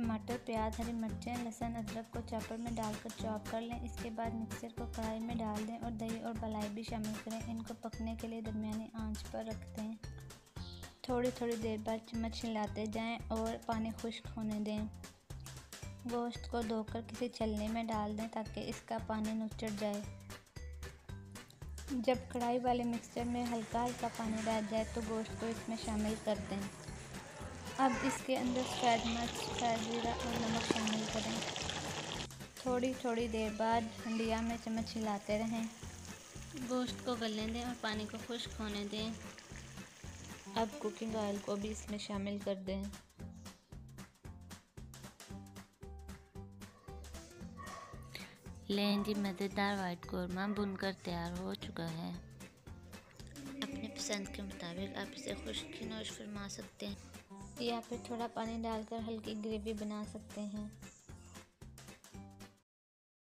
टमाटर, प्याज, हरी मिर्चें, लहसुन, अदरक को चॉपर में डालकर चॉप कर लें। इसके बाद मिक्सर को कढ़ाई में डाल दें और दही और मलाई भी शामिल करें। इनको पकने के लिए दरमियानी आंच पर रख दें। थोड़ी थोड़ी देर बाद चम्मच हिलाते जाएं और पानी खुश्क होने दें। गोश्त को धोकर किसी छलनी में डाल दें ताकि इसका पानी नुचड़ जाए। जब कढ़ाई वाले मिक्सचर में हल्का हल्का पानी रह जाए तो गोश्त को इसमें शामिल कर दें। अब इसके अंदर सफ़ेद मिर्च, सफ़ेद जीरा और नमक शामिल करें। थोड़ी थोड़ी देर बाद हंडिया में चम्मच हिलाते रहें। गोश्त को गलने दें और पानी को खुश्क होने दें। अब कुकिंग ऑयल को भी इसमें शामिल कर दें। लें जी, मज़ेदार वाइट कोरमा भुनकर तैयार हो चुका है। अपनी पसंद के मुताबिक आप इसे खुश्क नोश फरमा सकते हैं या फिर थोड़ा पानी डालकर हल्की ग्रेवी बना सकते हैं।